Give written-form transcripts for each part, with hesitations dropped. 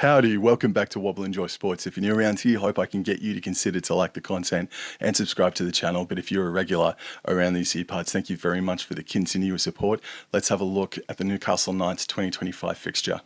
Howdy, welcome back to Wobble Enjoy Sports. If you're new around here, hope I can get you to consider to like the content and subscribe to the channel. But if you're a regular around these here parts, thank you very much for the continuous support. Let's have a look at the Newcastle Knights 2025 fixture.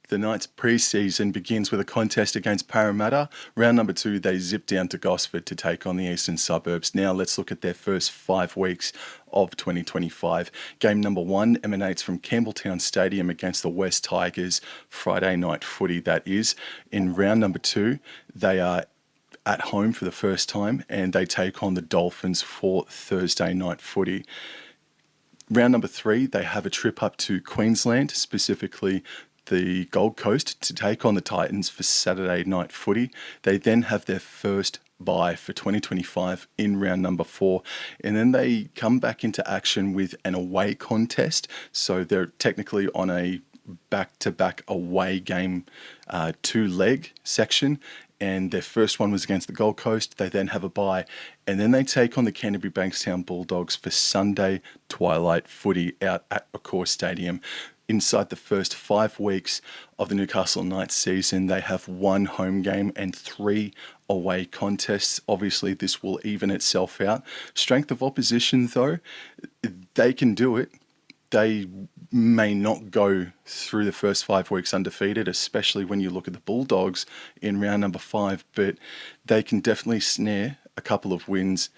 The Knights pre-season begins with a contest against Parramatta. Round number 2, they zip down to Gosford to take on the eastern suburbs. Now let's look at their first 5 weeks of 2025. Game number 1 emanates from Campbelltown Stadium against the West Tigers, Friday night footy that is. In round number 2, they are at home for the first time and they take on the Dolphins for Thursday night footy. Round number 3, they have a trip up to Queensland, specifically the Gold Coast, to take on the Titans for Saturday night footy. They then have their first bye for 2025 in round number 4, and then they come back into action with an away contest. So they're technically on a back-to-back away game 2-leg section, and their first one was against the Gold Coast. They then have a bye, and then they take on the Canterbury Bankstown Bulldogs for Sunday twilight footy out at Accor Stadium. Inside the first 5 weeks of the Newcastle Knights season, they have 1 home game and 3 away contests. Obviously, this will even itself out. Strength of opposition, though, they can do it. They may not go through the first 5 weeks undefeated, especially when you look at the Bulldogs in round number 5, but they can definitely snare a couple of wins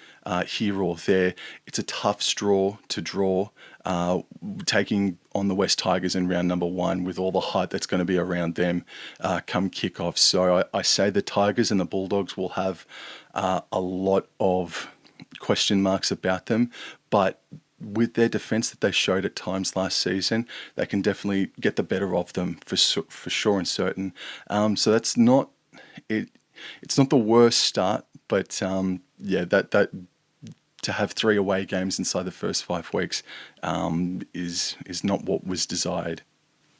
here or there. It's a tough straw to draw, taking on the West Tigers in round number 1 with all the hype that's going to be around them come kickoff. So I say the Tigers and the Bulldogs will have a lot of question marks about them, but with their defence that they showed at times last season, they can definitely get the better of them for sure and certain. So that's not it. It's not the worst start, but yeah, that to have 3 away games inside the first 5 weeks is not what was desired.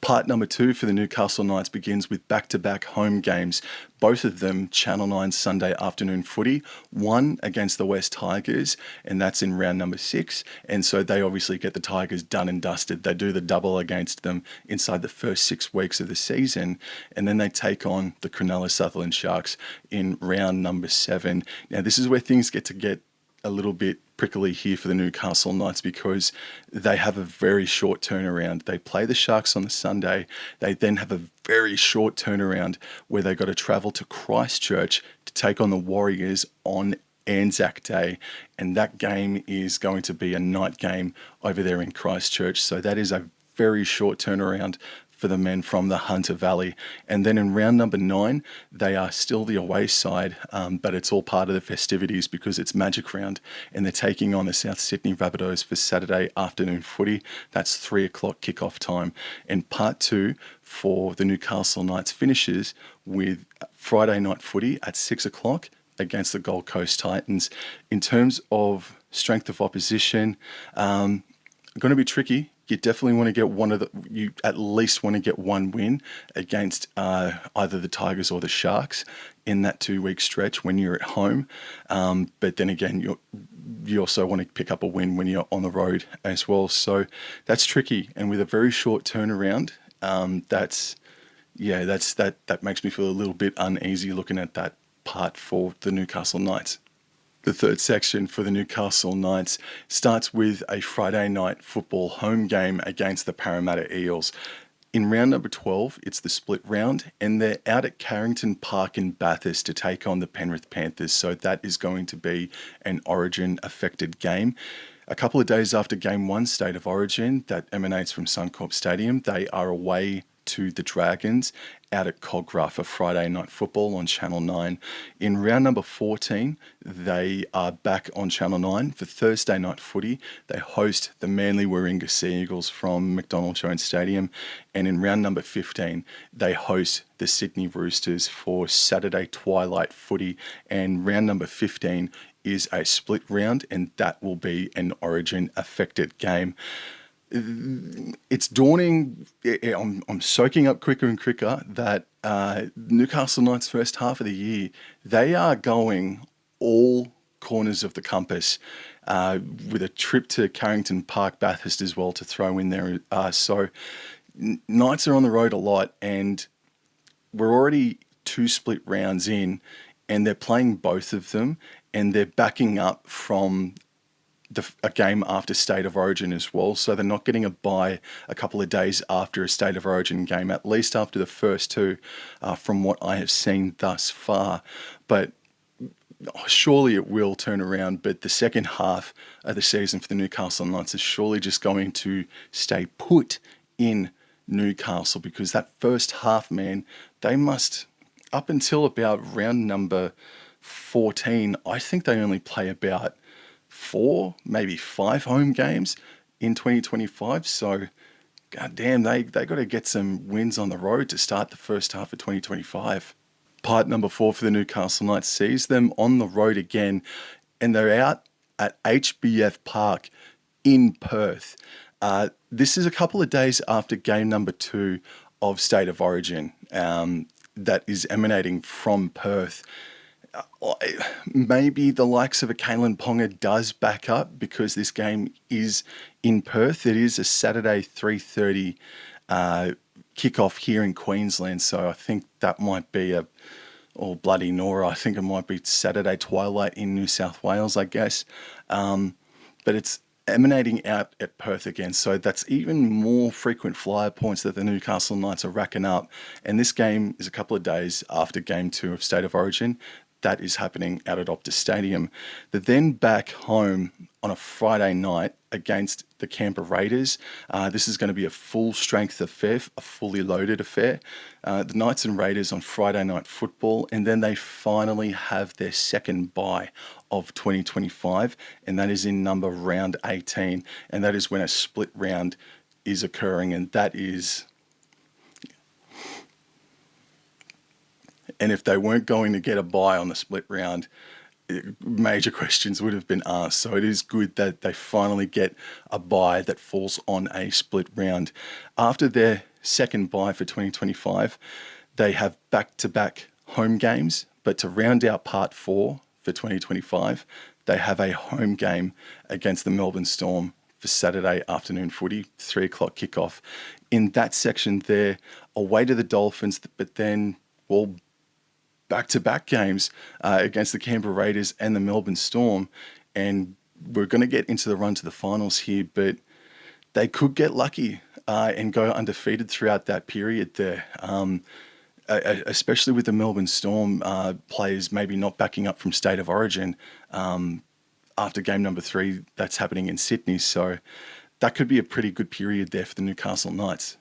Part number 2 for the Newcastle Knights begins with back-to-back home games, both of them Channel 9 Sunday afternoon footy, one against the West Tigers, and that's in round number 6, and so they obviously get the Tigers done and dusted. They do the double against them inside the first 6 weeks of the season, and then they take on the Cronulla Sutherland Sharks in round number 7. Now this is where things get a little bit prickly here for the Newcastle Knights because they have a very short turnaround. They play the Sharks on the Sunday. They then have a very short turnaround where they got to travel to Christchurch to take on the Warriors on Anzac Day, and that game is going to be a night game over there in Christchurch. So that is a very short turnaround for the men from the Hunter Valley. And then in round number 9, they are still the away side, but it's all part of the festivities because it's Magic Round, and they're taking on the South Sydney Rabbitohs for Saturday afternoon footy. That's 3 o'clock kickoff time. And part 2 for the Newcastle Knights finishes with Friday night footy at 6 o'clock against the Gold Coast Titans. In terms of strength of opposition, going to be tricky. You definitely want to get you at least want to get 1 win against either the Tigers or the Sharks in that 2-week stretch when you're at home. But then again, you also want to pick up a win when you're on the road as well. So that's tricky. And with a very short turnaround, that makes me feel a little bit uneasy looking at that part for the Newcastle Knights. The third section for the Newcastle Knights starts with a Friday night football home game against the Parramatta Eels. In round number 12, it's the split round, and they're out at Carrington Park in Bathurst to take on the Penrith Panthers, so that is going to be an Origin-affected game. A couple of days after Game 1 State of Origin that emanates from Suncorp Stadium, they are away to the Dragons out at Cogra for Friday Night Football on Channel 9. In round number 14, they are back on Channel 9 for Thursday Night Footy. They host the Manly Warringah Sea Eagles from McDonald Jones Stadium. And in round number 15, they host the Sydney Roosters for Saturday Twilight Footy. And round number 15 is a split round, and that will be an Origin affected game. It's dawning. I'm soaking up quicker and quicker that Newcastle Knights' first half of the year, they are going all corners of the compass, with a trip to Carrington Park, Bathurst as well to throw in there. So Knights are on the road a lot, and we're already 2 split rounds in, and they're playing both of them, and they're backing up from a game after State of Origin as well. So they're not getting a bye a couple of days after a State of Origin game, at least after the first 2, from what I have seen thus far. But surely it will turn around. But the second half of the season for the Newcastle Knights is surely just going to stay put in Newcastle, because that first half, man, they must, up until about round number 14, I think they only play about 4, maybe 5 home games in 2025. So, goddamn, they got to get some wins on the road to start the first half of 2025. Part number 4 for the Newcastle Knights sees them on the road again, and they're out at HBF Park in Perth. This is a couple of days after game number 2 of State of Origin, that is emanating from Perth. Maybe the likes of a Kalen Ponga does back up, because this game is in Perth. It is a Saturday 3:30 kickoff here in Queensland, so I think that might be bloody Nora. I think it might be Saturday twilight in New South Wales, I guess. But it's emanating out at Perth again, so that's even more frequent flyer points that the Newcastle Knights are racking up. And this game is a couple of days after game 2 of State of Origin. That is happening out at Optus Stadium. They're then back home on a Friday night against the Canberra Raiders. This is going to be a full strength affair, a fully loaded affair. The Knights and Raiders on Friday Night Football, and then they finally have their second bye of 2025, and that is in number round 18, and that is when a split round is occurring, and that is... And if they weren't going to get a bye on the split round, major questions would have been asked. So it is good that they finally get a bye that falls on a split round. After their second bye for 2025, they have back-to-back home games. But to round out part 4 for 2025, they have a home game against the Melbourne Storm for Saturday afternoon footy, 3 o'clock kickoff. In that section there, away to the Dolphins, but then, well, back-to-back games against the Canberra Raiders and the Melbourne Storm, and we're going to get into the run to the finals here, but they could get lucky and go undefeated throughout that period there, especially with the Melbourne Storm players maybe not backing up from State of Origin after game number 3 that's happening in Sydney. So that could be a pretty good period there for the Newcastle Knights.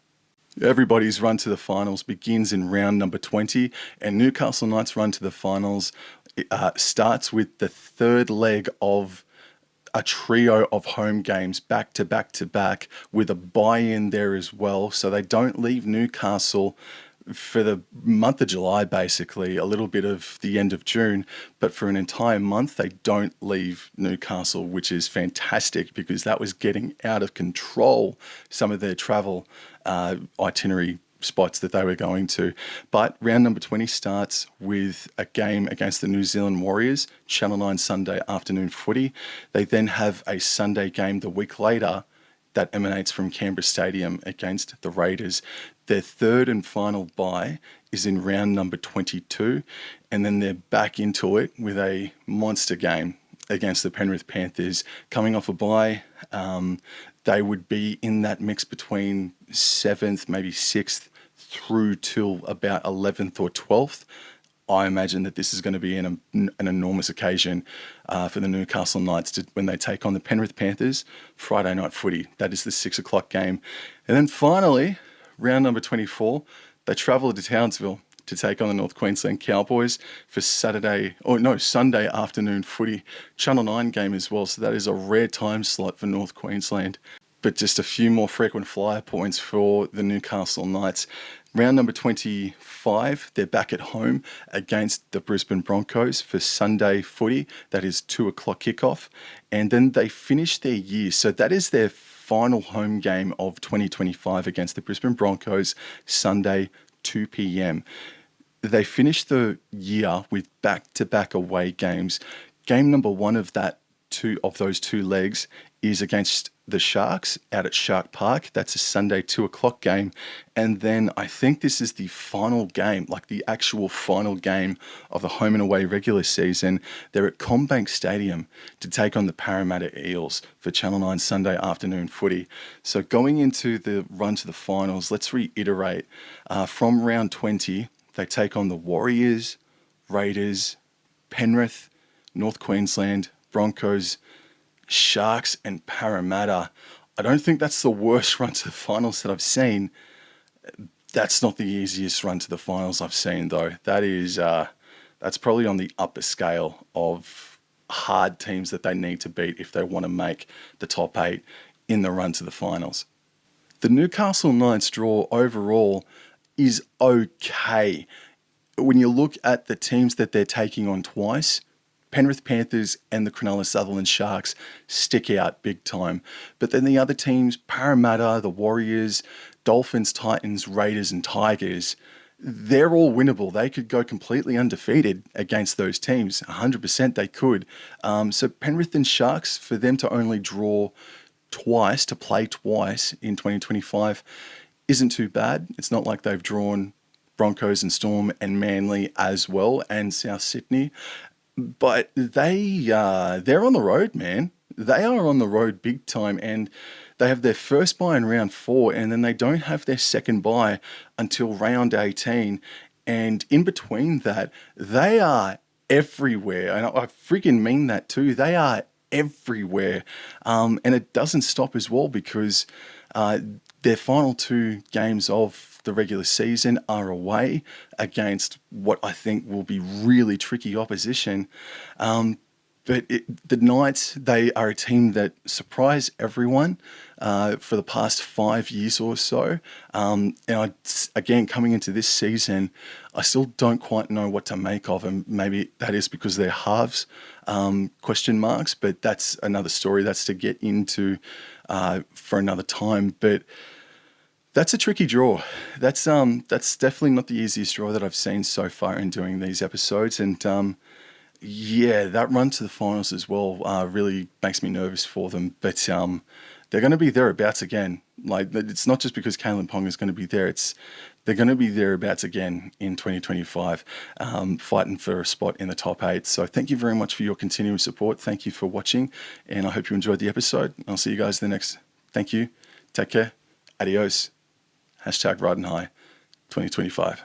Everybody's run to the finals begins in round number 20, and Newcastle Knights' run to the finals starts with the third leg of a trio of home games back to back to back, with a buy-in there as well. So they don't leave Newcastle for the month of July, basically, a little bit of the end of June, but for an entire month, they don't leave Newcastle, which is fantastic, because that was getting out of control, some of their travel itinerary spots that they were going to. But round number 20 starts with a game against the New Zealand Warriors, Channel 9 Sunday afternoon footy. They then have a Sunday game the week later that emanates from Canberra Stadium against the Raiders. Their third and final bye is in round number 22, and then they're back into it with a monster game against the Penrith Panthers. Coming off a bye, they would be in that mix between 7th, maybe 6th, through till about 11th or 12th. I imagine that this is going to be an enormous occasion for the Newcastle Knights when they take on the Penrith Panthers Friday night footy. That is the 6 o'clock game. And then finally, round number 24, they travel to Townsville to take on the North Queensland Cowboys for Sunday afternoon footy. Channel 9 game as well, so that is a rare time slot for North Queensland. But just a few more frequent flyer points for the Newcastle Knights. Round number 25, they're back at home against the Brisbane Broncos for Sunday footy. That is 2 o'clock kickoff. And then they finish their year. So that is their final home game of 2025 against the Brisbane Broncos, Sunday, 2 p.m. They finish the year with back-to-back away games. Game number 1 of those two legs is against the Sharks out at Shark Park. That's a Sunday 2 o'clock game. And then I think this is the final game, like the actual final game of the home and away regular season. They're at CommBank Stadium to take on the Parramatta Eels for Channel 9 Sunday afternoon footy. So going into the run to the finals, let's reiterate. From round 20, they take on the Warriors, Raiders, Penrith, North Queensland, Broncos, Sharks and Parramatta. I don't think that's the worst run to the finals that I've seen. That's not the easiest run to the finals I've seen, though. That's probably on the upper scale of hard teams that they need to beat if they want to make the top 8 in the run to the finals. The Newcastle Knights draw overall is okay. When you look at the teams that they're taking on twice, Penrith Panthers and the Cronulla Sutherland Sharks stick out big time. But then the other teams, Parramatta, the Warriors, Dolphins, Titans, Raiders and Tigers, they're all winnable. They could go completely undefeated against those teams. 100% they could. So Penrith and Sharks, for them to only draw twice, to play twice in 2025, isn't too bad. It's not like they've drawn Broncos and Storm and Manly as well, and South Sydney. But they're on the road, man. They are on the road big time, and they have their first bye in round 4, and then they don't have their second bye until round 18. And in between that, they are everywhere. And I freaking mean that too. They are everywhere. And it doesn't stop as well, because their final 2 games of the regular season are away against what I think will be really tricky opposition. But the Knights, they are a team that surprise everyone for the past 5 years or so. And again, coming into this season, I still don't quite know what to make of them. Maybe that is because they're halves, question marks, but that's another story. That's to get into for another time. But that's a tricky draw. That's definitely not the easiest draw that I've seen so far in doing these episodes. And yeah, that run to the finals as well really makes me nervous for them. But they're going to be thereabouts again. Like, it's not just because Kalen Pong is going to be there. They're going to be thereabouts again in 2025, fighting for a spot in the top 8. So thank you very much for your continuous support. Thank you for watching, and I hope you enjoyed the episode. I'll see you guys in the next. Thank you. Take care. Adios. #RidenHigh 2025.